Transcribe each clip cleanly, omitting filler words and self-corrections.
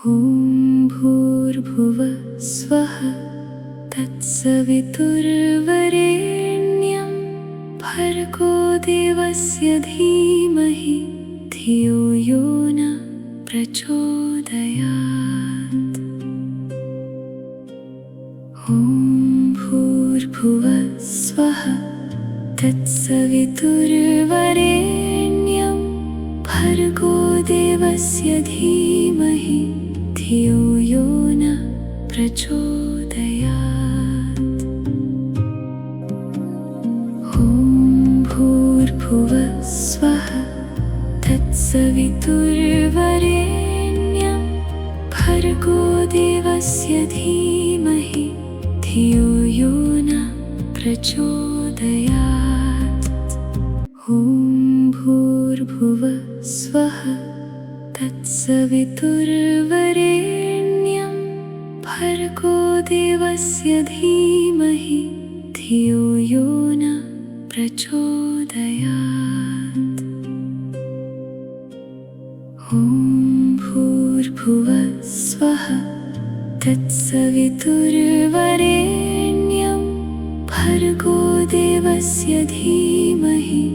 ॐ भूर्भुवः स्वः तत्सवितुर्वरेण्यं भर्गो देवस्य धीमहि धियो यो न प्रचोदयात्। ॐ भूर्भुवः स्वः तत्सवितुर्वरेण्यं भर्गो देवस्य धीमहि धियो यो न प्रचोदयात्। ॐ भूर्भुवः स्वः तत्सवितुर्वरेण्यं भर्गो देवस्य धीमहि धियो यो न प्रचोदयात्। ॐ भूर्भुवः स्वः तत्सवितुर्वरेण्यं भर्गो देवस्य धीमहि धियो यो न प्रचोदयात्। ॐ भूर्भुवः स्वः तत्सवितुर्वरेण्यं भर्गो देवस्य धीमहि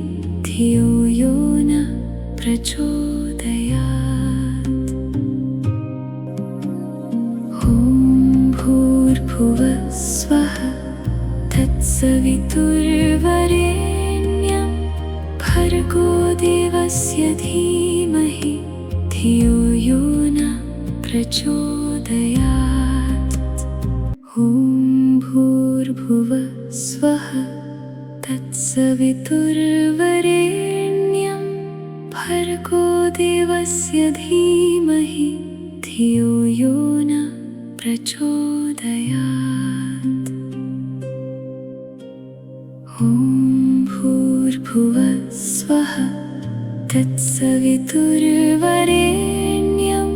धियो यो न प्रचोदयात्। ॐ भूर्भुवः स्वः तत्सवितुर्वरेण्यं भर्गो देवस्य धीमहि धियो यो न प्रचोदयात्। ॐ भूर्भुवः स्वः तत्सवितुर्वरेण्यं भर्गो देवस्य धीमहि धियो यो न प्रचोदयात्। ॐ भूर्भुवः स्वः तत्सवितुर्वरेण्यं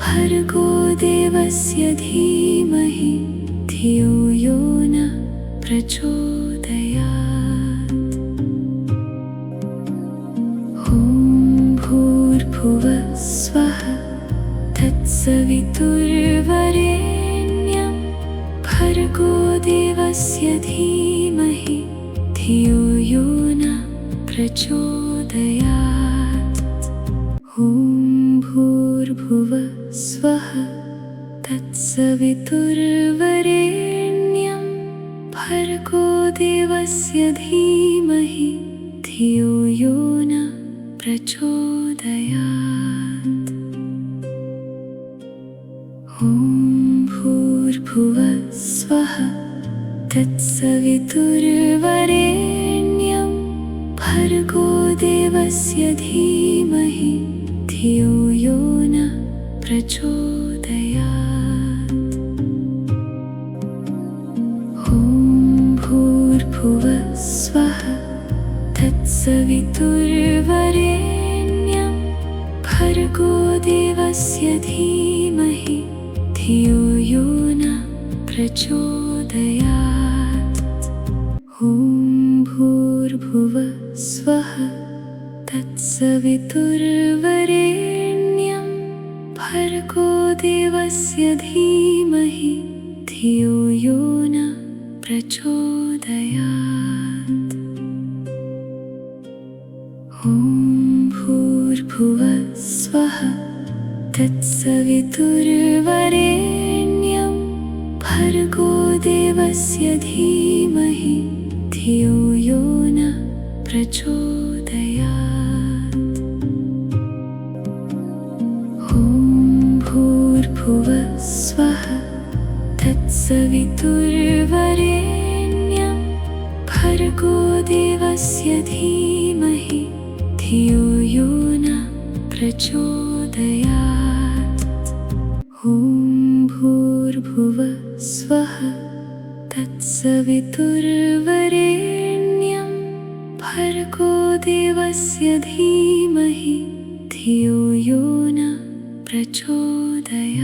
भर्गो देवस्य धीमहि धियो यो न प्रचोदयात्। ॐ भूर्भुवः स्वः तत्सवितुर्वरेण्यं भर्गो देवस्य धीमहि धियो यो न प्रचोदयात्। ॐ भूर्भुवः स्वः तत्सवितुर्वरेण्यं भर्गो देवस्य धीमहि धियो यो न प्रचोदयात्। ॐ भूर्भुवः स्वः तत्सवितुर्वरेण्यं भर्गो देवस्य धीमहि धियो यो न प्रचोदयात्। ॐ भूर्भुवः स्वः तत्सवितुर्वरेण्यं भर्गो देवस्य धीमहि धियो यो न प्रचोदयात्। ॐ भूर्भुवः स्वः तत्सवितुर्वरेण्यं भर्गो देवस्य धीमहि धियो यो न प्रचोदयात्। ॐ भूर्भुवः स्वः तत्सवितुर्वरेण्यं भर्गो देवस्य धीमहि धियो यो न प्रचोदयात्। ॐ भूर्भुवः स्वः तत्सवितुर्वरेण्यं भर्गो देवस्य धीमहि धियो यो न प्रचोदयात्। ॐ भूर्भुवः स्वः तत्सवितुर्वरेण्यं भर्गो देवस्य धीमहि धियो यो न प्रचोदयात्।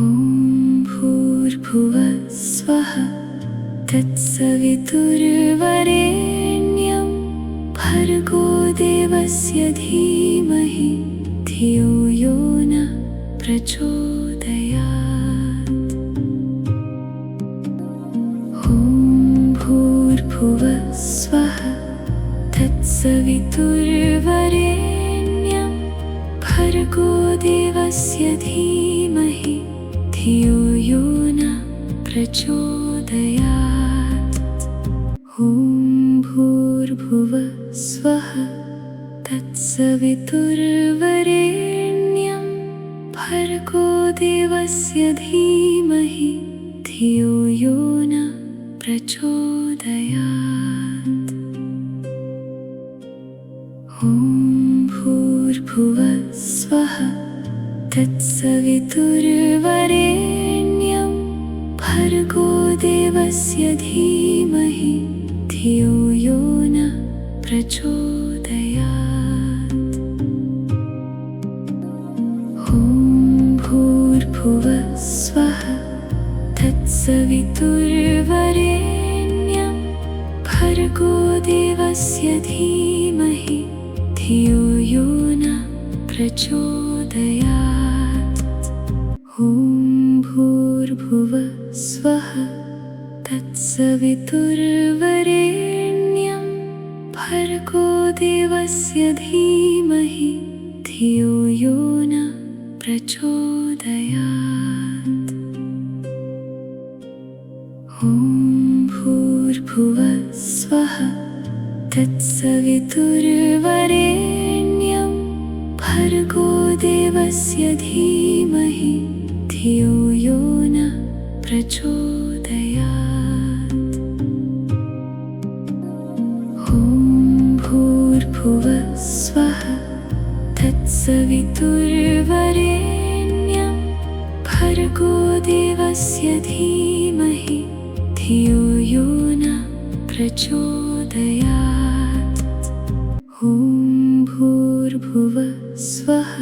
ॐ भूर्भुवः स्वः तत्सवितुर्वरेण्यं भर्गो देवस्य धीमहि भर्गोदेवस्य धीमहि धियो यो न प्रचोदयात्। ॐ भूर्भुवः स्वः तत्सवितुर्वरेण्यं भर्गोदेवस्य धीमहि धियो यो न प्रचोदयात्। ॐ भूर्भुवः स्वः तत्सवितुर्वरेण्यं भर्गोदेवस्य धीमहि धियो यो न प्रचोदयात्। ॐ भूर्भुवः स्वः तत्सवितुर्वरेण्यं भर्गोदेवस्य धीमहि धियो यो न प्रचोदयात्। ॐ भूर्भुवः स्वः तत्सवितुर्वरेण्यं भर्गोदेवस्य धीमहि धियो यो न प्रचोदयात्। ॐ भूर्भुवः स्वः तत्सवितुर्वरेण्यं भर्गोदेवस्य धीमहि धियो यो न प्रचोदयात्। ॐ भूर्भुवः स्वः तत्सवितुर्वरेण्यं भर्गोदेवस्य धीमहि धियो यो न प्रचोदयात्। ॐ भूर्भुवः स्वः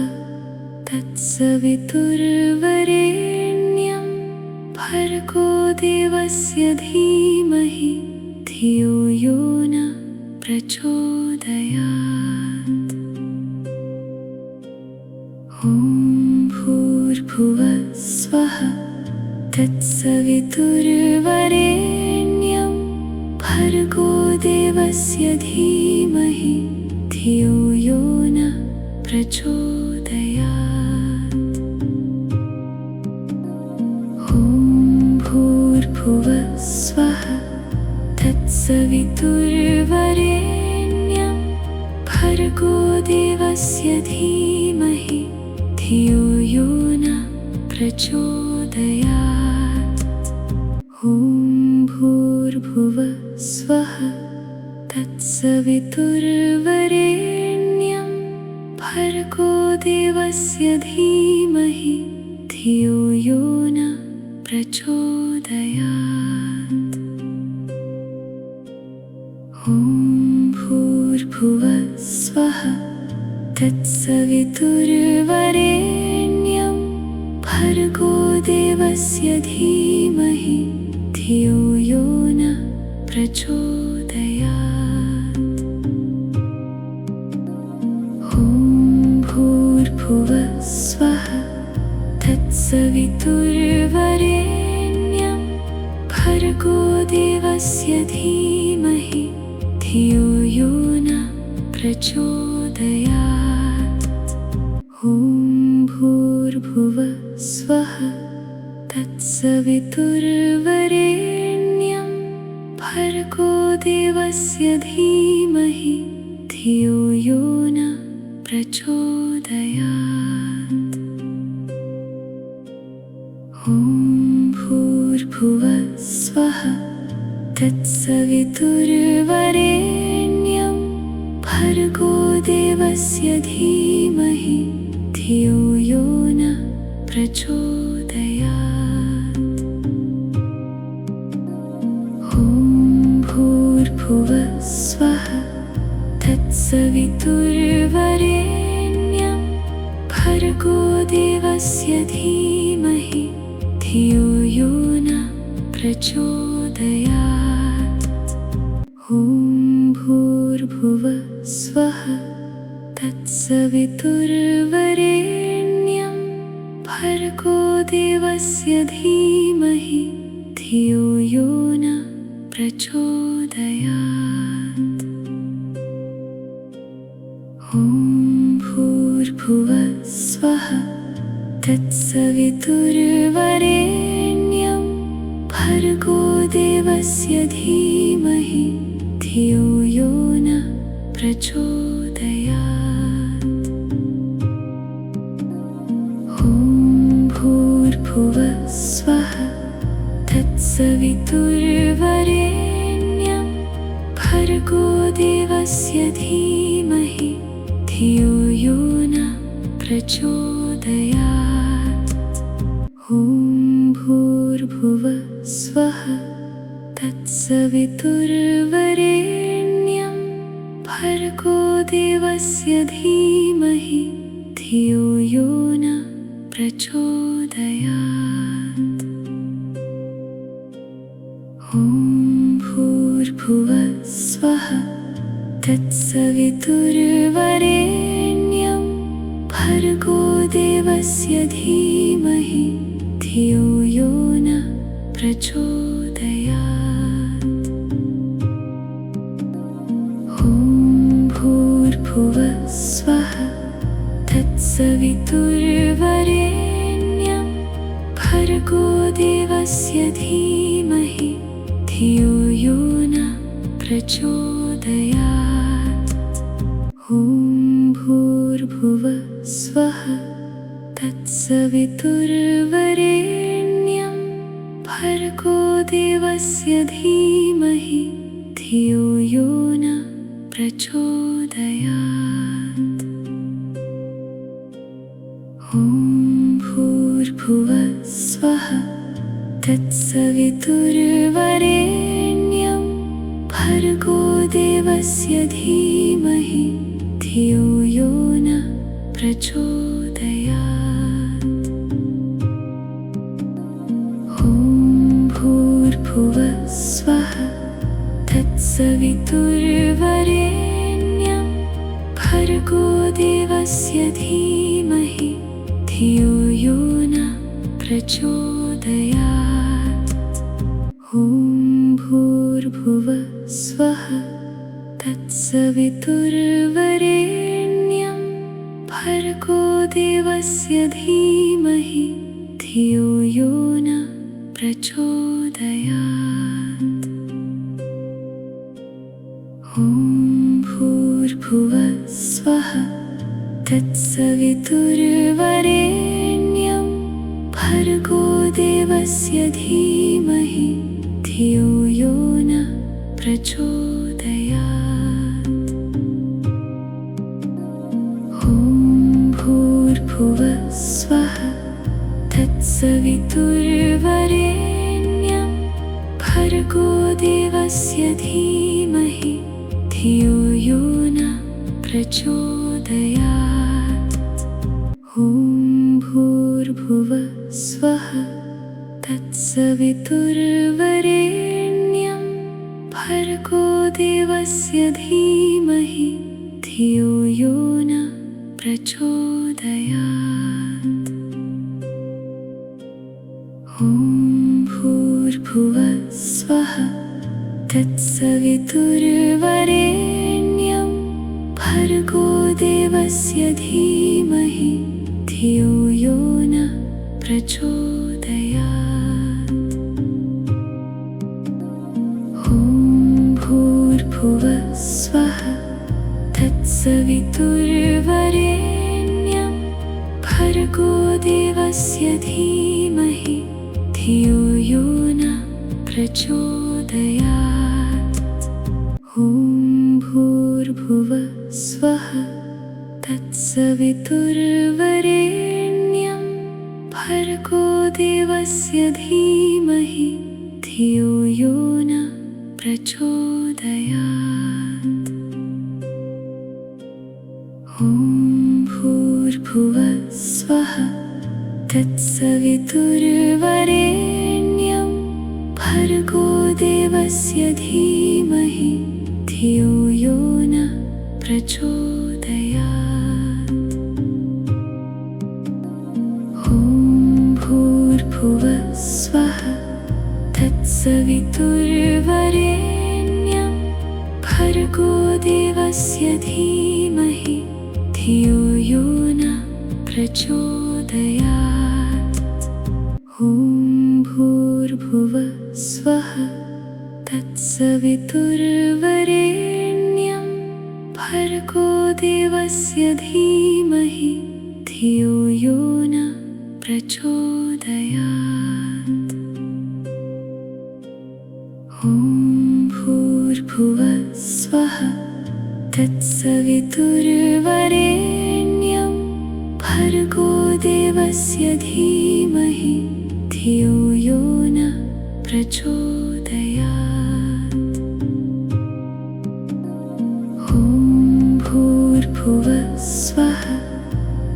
तत्सवितुर्वरेण्यं भर्गोदेवस्य धीमहि धियो यो न प्रचोदयात्। ॐ भूर्भुवः स्वः तत्सवितुर्वरेण्यं भर्गोदेवस्य धीमहि धियो यो न प्रचोदयात्। ॐ भूर्भुवः स्वः तत्सवितुर्वरेण्यं भर्गोदेवस्य धीमहि धियो यो न प्रचोदयात्। ॐ भूर्भुवः स्वः तत्सवितुर्वरेण्यं भर्गोदेवस्य धीमहि धियो यो न प्रचोदयात्। ॐ भूर्भुवः स्वः तत्सवितुर्वरेण्यं भर्गोदेवस्य धीमहि धियो यो न प्रचोदयात्। ॐ भूर्भुवः स्वः तत्सवितुर्वरेण्यं भर्गोदेवस्य धीमहि धियो यो न प्रचोदयात्। ॐ भूर्भुवः स्वः तत्सवितुर्वरेण्यं भर्गोदेवस्य धीमहि धियो यो न प्रचोदयात्। ॐ भूर्भुवः स्वः तत्सवितुर्वरेण्यं भर्गोदेवस्य धीमहि धियो यो न प्रचोदयात्। ॐ भूर्भुवः स्वः तत्सवितुर्वरेण्यं भर्गोदेवस्य धीमहि धियो यो न प्रचोदयात्। ॐ भूर्भुवः स्वः तत्सवितुर्वरेण्यं भर्गोदेवस्य धीमहि धियो यो न प्रचोदयात्। ॐ भूर्भुवः स्वः तत्सवितुर्वरेण्यं भर्गो देवस्य धीमहि धियो यो न प्रचोदयात्। ॐ भूर्भुवः स्वः तत्सवितुर्वरेण्यं भर्गो देवस्य धीमहि धियो यो न प्रचोदयात्। ॐ भूर्भुवः स्वः तत्सवितुर्वरेण्यं भर्गो देवस्य धीमहि धियो यो न प्रचोदयात्। ॐ भूर्भुवः स्वः तत्सवितुर्वरेण्यं भर्गो देवस्य धीमहि धियो यो न प्रचोदयात्। ॐ भूर्भुवः स्वः तत्सवितुर्वरेण्यं भर्गो देवस्य धीमहि धियो यो न प्रचोदयात्। ॐ भूर्भुवः स्वः तत्सवितुर्वरेण्यं भर्गो देवस्य धीमहि धियो यो न प्रचोदयात्। ॐ भूर्भुवः स्वः तत्सवितुर्वरेण्यं भर्गो देवस्य धीमहि धियो यो न प्रचोदयात्। ॐ भूर्भुवः स्वः तत्सवितुर्वरेण्यं भर्गो देवस्य धीमहि धियो यो न प्रचोदयात्। ॐ भूर्भुवः स्वः तत्सवितुर्वरेण्यं भर्गो देवस्य धीमहि धियो यो न प्रचोदयात्। ॐ भूर्भुवः स्वः तत्सवितुर्वरेण्यं भर्गो देवस्य धीमहि धियो यो न प्रचोदयात्। ॐ भूर्भुवः स्वः तत्सवितुर्वरेण्यं भर्गो देवस्य धीमहि धियो यो न प्रचोदयात्। ॐ भूर्भुवः स्वः तत्सवितुर्वरेण्यं भर्गो देवस्य धीमहि धियो यो न प्रचोदयात्। ॐ भूर्भुवः स्वः तत्सवितुर्वरेण्यं भर्गो देवस्य धीमहि धियो यो न प्रचोदयात्। ॐ भूर्भुवः स्वः तत्सवितुर्वरेण्यं भर्गो देवस्य धीमहि धियो यो न प्रचोदयात्। ॐ भूर्भुवः स्वः तत्सवितुर्वरेण्यं भर्गो देवस्य धीमहि धियो यो न प्रचोदयात्। ॐ भूर्भुवः स्वः तत्सवितुर्वरेण्यं भर्गो देवस्य धीमहि धियो यो न प्रचोदयात्। ॐ भूर्भुवः स्वः तत्सवितुर्वरेण्यं भर्गो देवस्य धीमहि धियो यो न प्रचोदयात्। तत्सवितुर्वरेण्यं भर्गो देवस्य धीमहि धियो यो न प्रचोदयात्। ॐ भूर्भुवः स्वः तत्सवितुर्वरेण्यं भर्गो देवस्य धीमहि धियो यो न प्रचोदयात्। ॐ भूर्भुवः स्वः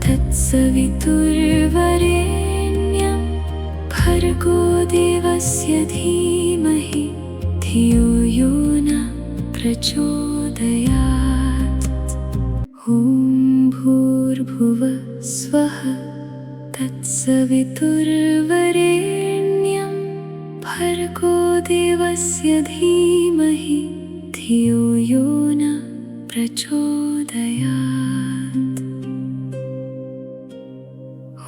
तत्सवितुर्वरेण्यं भर्गो देवस्य धीमहि धियो यो न प्रचोदयात्। ॐ भूर्भुवः स्वः तत्सवितुर्वरेण्यं भर्गो देवस्य धीमहि धियो यो न प्रचोदयात्।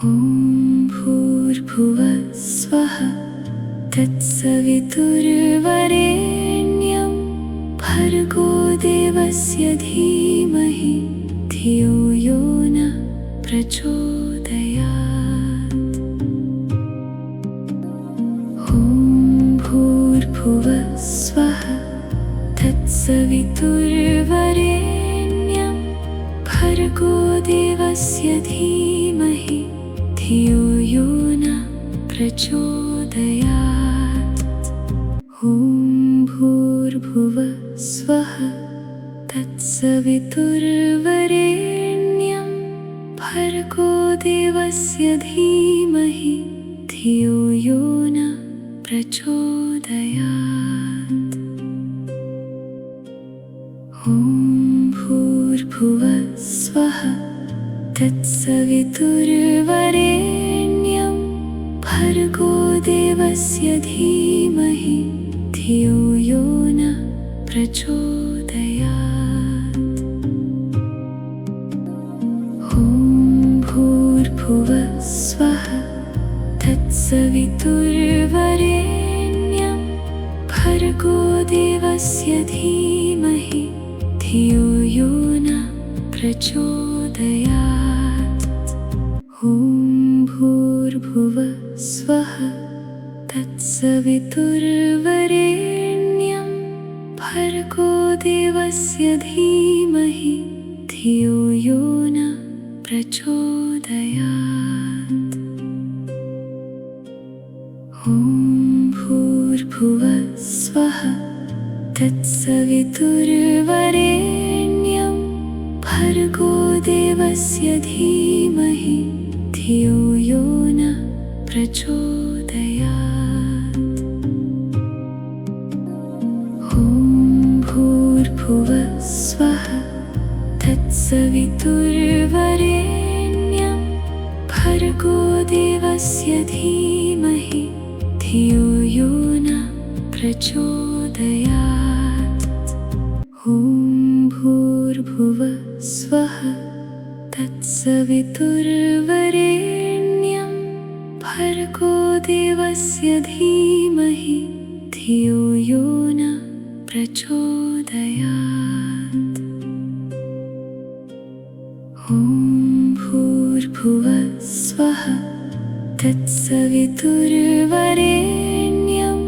ॐ भूर्भुवः स्वः तत्सवितुर्वरेण्यं भर्गो देवस्य धीमहि धियो यो न प्रचोदयात्। ॐ भूर्भुवः स्वः तत्सवितुर्वरेण्यं भर्गो देवस्य धीमहि धियो यो न प्रचोदयात्। ॐ भूर्भुवः स्वः तत्सवितुर्वरेण्यं भर्गो देवस्य धीमहि धियो यो न प्रचोदयात्। ॐ भूर्भुवः स्वः तत्सवितुर्वरेण्यं भर्गो देवस्य धीमहि धियो यो न प्रचोदयात्। ॐ भूर्भुवः स्वः तत्सवितुर्वरेण्यं भर्गो देवस्य धीमहि धियो यो न प्रचोदयात्। ॐ भूर्भुवः स्वः तत्सवितुर्वरेण्यं भर्गो देवस्य धीमहि धियो यो न प्रचोदयात्। ॐ भूर्भुवः स्वः तत्सवितुर्वरेण्यं भर्गो देवस्य धीमहि धियो यो न प्रचोदयात्। ॐ भूर्भुवः स्वः तत्सवितुर्वरेण्यं भर्गो देवस्य धीमहि धियो यो न प्रचोदयात्। ॐ भूर्भुवः स्वः तत्सवितुर्वरेण्यं भर्गो देवस्य धीमहि धियो यो न प्रचोदयात्। ॐ भूर्भुवः स्वः तत्सवितुर्वरेण्यं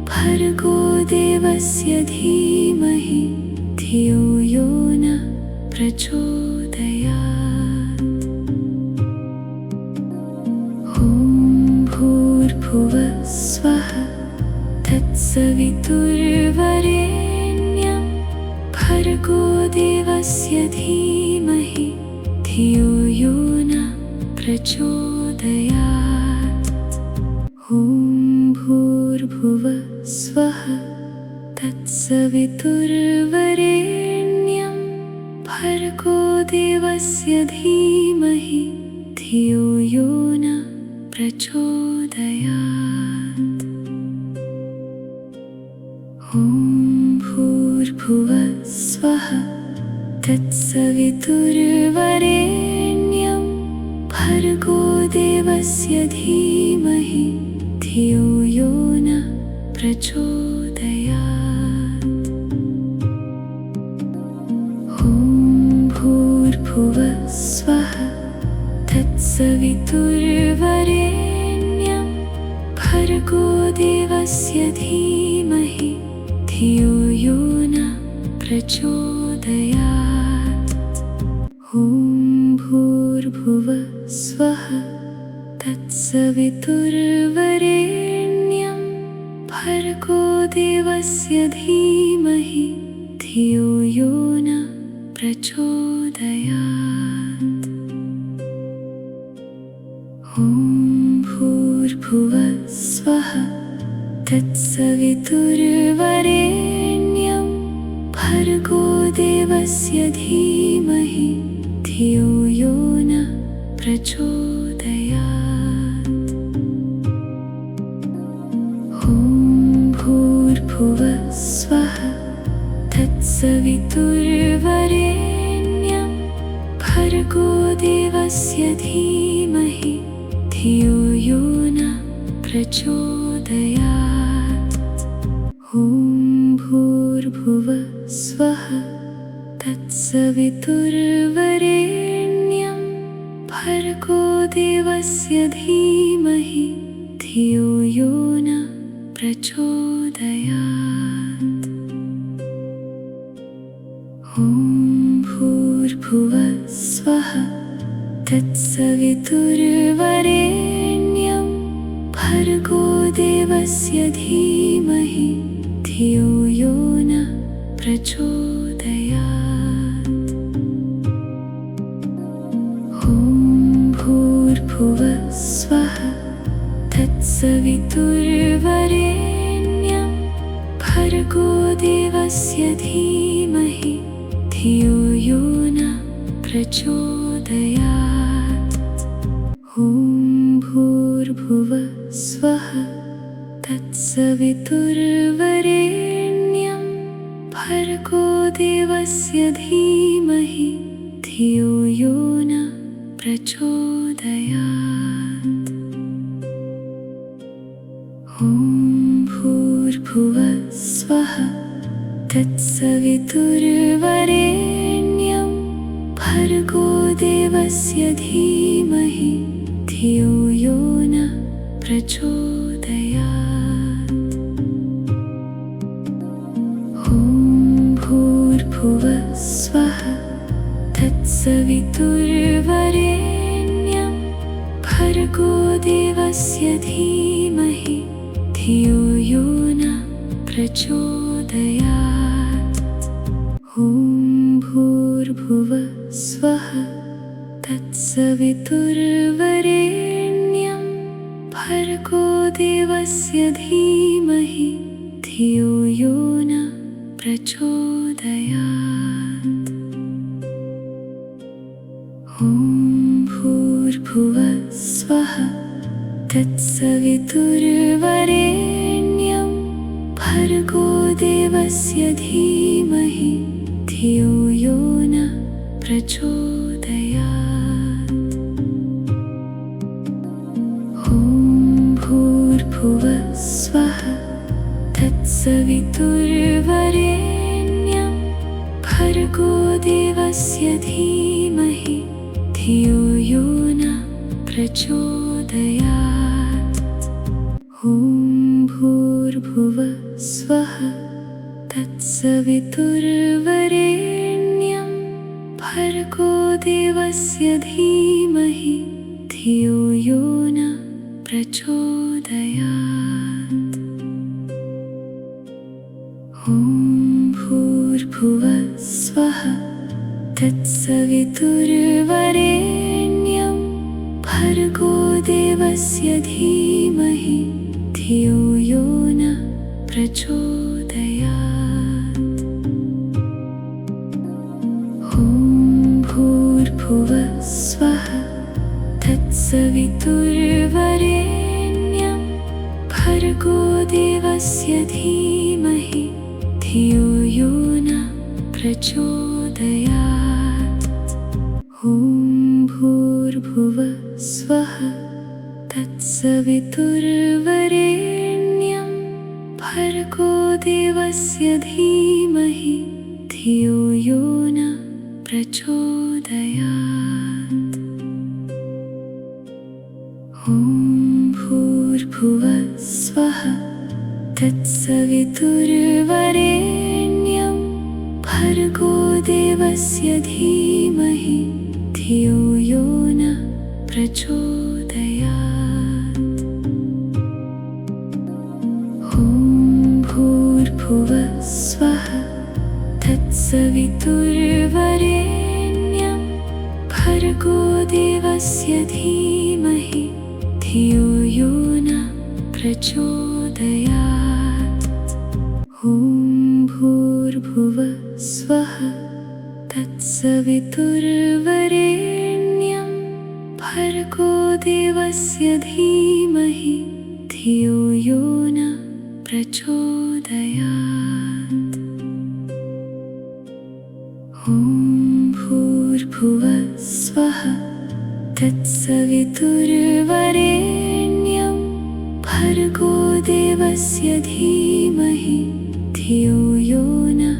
भर्गो देवस्य धीमहि धियो यो न प्रचोदयात्। ॐ भूर्भुवः स्वः तत्सवितुर्वरेण्यं भर्गो देवस्य धीमहि धियो यो न प्रचोदयात्। ॐ भूर्भुवः स्वः तत्सवितुर्वरेण्यं भर्गो देवस्य धीमहि धियो यो न प्रचोदयात्। ॐ भूर्भुवः स्वः तत्सवितुर्वरेण्यं भर्गो देवस्य धीमहि धियो यो न प्रचोदयात्। तत्सवितुर्वरेण्यं भर्गो देवस्य धीमहि धियो यो न प्रचोदयात्। ॐ भूर्भुवः स्वः तत्सवितुर्वरेण्यं भर्गो देवस्य धीमहि धियो यो न प्रचोदयात्। ॐ भूर्भुवः स्वः तत्सवितुर्वरेण्यं भर्गो देवस्य धीमहि धियो यो न प्रचोदयात्। ॐ भूर्भुवः स्वः तत्सवितुर्वरेण्यं भर्गो देवस्य धीमहि धियो यो न प्रचोदयात्। ॐ भूर्भुवः स्वः तत्सवितुर्वरेण्यं भर्गो देवस्य धीमहि धियो यो न प्रचोदयात्। ॐ भूर्भुवः स्वः तत्सवितुर्वरेण्यं भर्गो देवस्य धीमहि धियो यो न प्रचोदयात्। ॐ भूर्भुवः स्वः तत्सवितुर्वरेण्यं भर्गो देवस्य धीमहि धियो यो न प्रचोदयात्। ॐ भूर्भुवः स्वः तत्सवितुर्वरेण्यं भर्गो देवस्य धीमहि धियो यो न प्रचोदयात्। ॐ भूर्भुवः स्वः तत्सवितुर्वरेण्यं भर्गो देवस्य धीमहि धियो यो न प्रचोदयात्। ॐ भूर्भुवः स्वः तत्सवितुर्वरेण्यं भर्गो देवस्य धीमहि धियो यो न प्रचोदयात्। ॐ भूर्भुवः स्वः तत्सवितुर्वरेण्यं भर्गो देवस्य धीमहि धियो यो न प्रचोदयात्। ॐ भूर्भुवः स्वः तत्सवितुर्वरेण्यं भर्गो देवस्य धीमहि धियो यो न प्रचोदयात्। ॐ भूर्भुवः स्वः तत्सवितुर्वरेण्यं भर्गो देवस्य धीमहि धियो यो न प्रचोदयात्। ॐ भूर्भुवः स्वः तत्सवितुर्वरेण्यं भर्गो देवस्य धीमहि धियो यो न प्रचोदयात्। ॐ भूर्भुवः स्वः तत्सवितुर्वरेण्यं भर्गो देवस्य धीमहि धियो यो न प्रचोदयात्। ॐ भूर्भुवः स्वः तत्सवितुर्वरेण्यं भर्गो देवस्य धीमहि धियो यो न प्रचोदयात्। ॐ भूर्भुवः स्वः तत्सवितुर्वरेण्यं भर्गो देवस्य धीमहि धियो यो न प्रचोदयात्। ॐ भूर्भुवः स्वः तत्सवितुर्वरेण्यं भर्गो देवस्य धीमहि धियो यो नः प्रचोदयात्। ॐ भूर्भुवः स्वः तत्सवितुर्वरेण्यं भर्गो देवस्य धीमहि धियो यो नः प्रचोदयात्। ॐ भूर्भुवः स्वः तत्सवितुर्वरेण्यं भर्गो देवस्य धीमहि धियो यो नः प्रचोदयात्। ॐ भूर्भुवः स्वः तत्सवितुर्वरेण्यं भर्गो देवस्य धीमहि धियो यो नः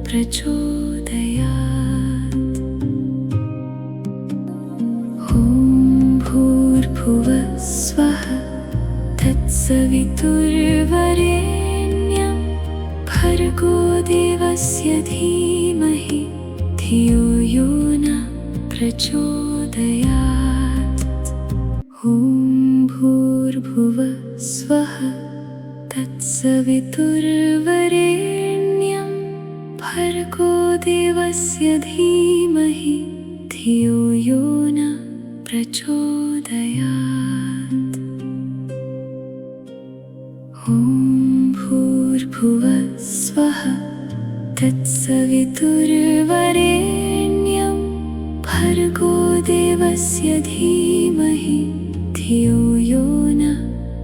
प्रचोदयात्। ॐ भूर्भुवः स्वः तत्सवितुर्वरेण्यं भर्गो देवस्य धीमहि धियो यो नः प्रचोदयात्। ॐ भूर्भुवः स्वः तत्सवितुर्वरेण्यं भर्गो देवस्य धीमहि धियो यो नः प्रचोदयात्। ॐ भूर्भुवः स्वः तत्सवितुर्वरेण्यं भर्गो देवस्य धीमहि धियो यो नः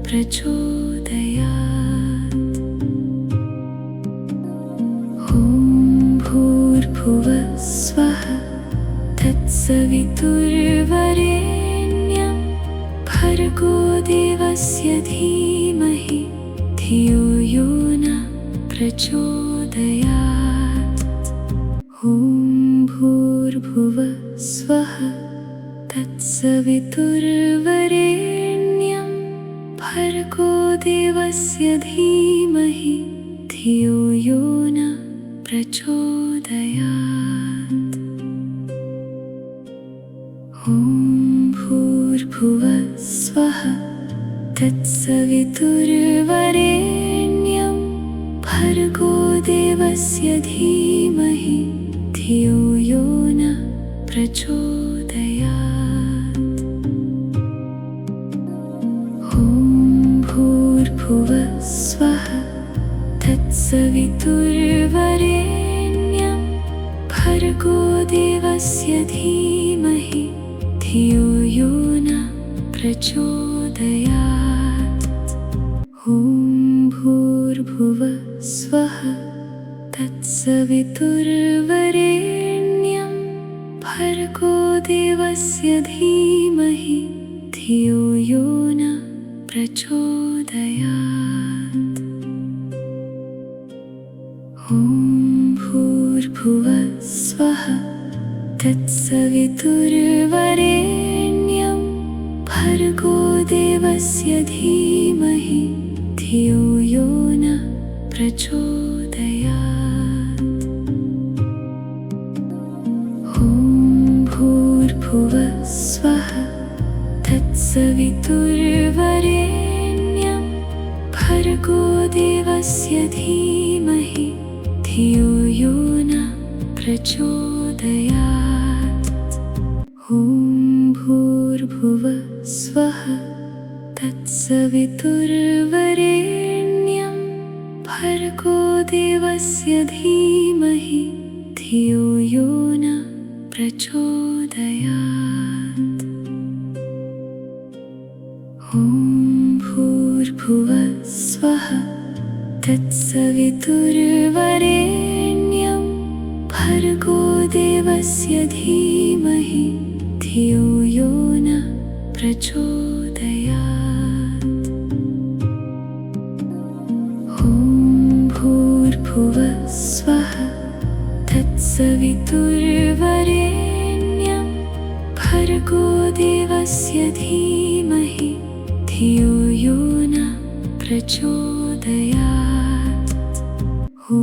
प्रचोदयात्। ॐ भूर्भुवः स्वः तत्सवितुर्वरेण्यं भर्गो देवस्य धीमहि धियो यो नः प्रचोदयात्। ॐ भूर्भुवः स्वः तत्सवितुर्वरेण्यं भर्गो देवस्य धीमहि धियो यो नः प्रचोदयात्। ॐ भूर्भुवः स्वः तत्सवितुर्वरेण्यं भर्गो देवस्य धीमहि धियो यो नः प्रचोदयात्। ॐ भूर्भुवः स्वः तत्सवितुर्वरेण्यं भर्गो देवस्य धीमहि धियो यो नः प्रचोदयात्। ॐ भूर्भुवः स्वः तत्सवितुर्वरेण्यं भर्गो देवस्य धीमहि धियो यो नः प्रचोदयात्। ॐ भूर्भुवः स्वः तत्सवितुर्वरेण्यं भर्गो देवस्य धीमहि धियो यो नः प्रचोदयात्। ॐ भूर्भुवः स्वः तत्सवितुर्वरेण्यं भर्गो देवस्य धीमहि धियो यो नः प्रचोदयात्। ॐ भूर्भुवः स्वः तत्सवितुर्वरेण्यं भर्गो देवस्य धीमहि धियो यो नः प्रचोदयात्। ॐ भूर्भुवः स्वः तत्सवितुर्वरेण्यं भर्गो देवस्य धीमहि धियो यो नः प्रचोदयात्। ॐ भूर्भुवः स्वः तत्सवितुर्वरेण्यं भर्गो देवस्य धीमहि धियो यो न प्रचोदयात्। ॐ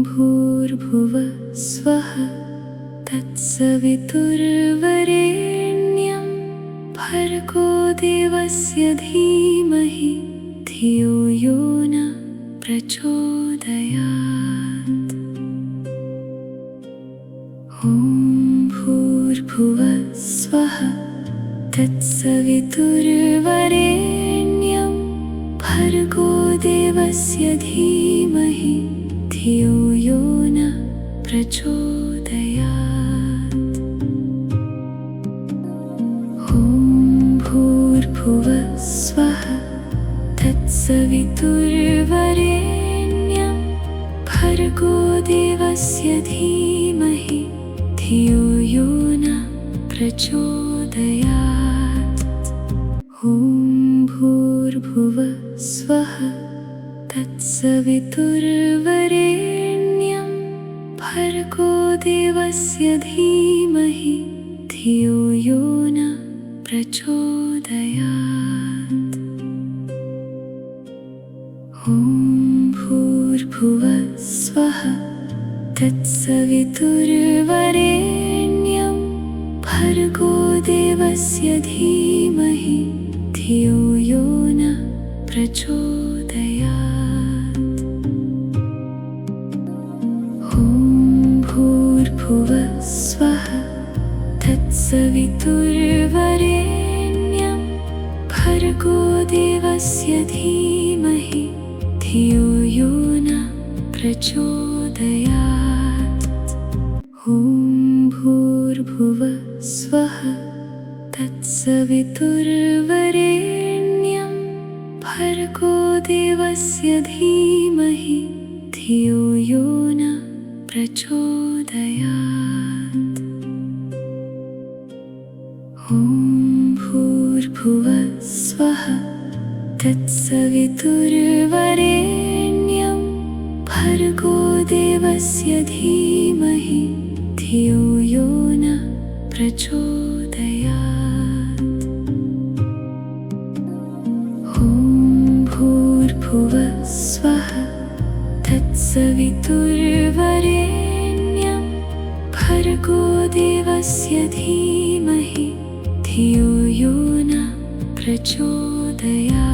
भूर्भुवः स्वः तत्सवितुर्वरेण्यं भर्गो देवस्य धीमहि धियो यो न प्रचोदयात्। ॐ भूर्भुवः स्वः तत्सवितुर्वरेण्यं भर्गो देवस्य धीमहि धियो यो न प्रचोदयात्। ॐ भूर्भुवः स्वः तत्सवितुर्वरेण्यं भर्गो देवस्य धीमहि धियो यो न प्रचोदयात्। ॐ भूर्भुवः स्वः तत्सवितुर्वरेण्यं भर्गो देवस्य धीमहि धियो यो न प्रचोदयात्। ॐ भूर्भुवः स्वः तत्सवितुर्वरेण्यं भर्गो देवस्य धीमहि धियो यो न प्रचोदयात्। ॐ भूर्भुवः स्वः तत्सवितुर्वरेण्यं भर्गो देवस्य धीमहि धियो यो न प्रचोदयात्। ॐ भूर्भुवः स्वः तत्सवितुर्वरेण्यं भर्गो देवस्य धीमहि धियो यो न प्रचोदयात्। ॐ भूर्भुवः स्वः तत्सवितुर्वरेण्यं भर्गो देवस्य धीमहि धियो यो न प्रचोदयात्। ॐ भूर्भुवः स्वः तत्सवितुर्वरेण्यं भर्गो देवस्य धीमहि धियो यो न प्रचोदयात्।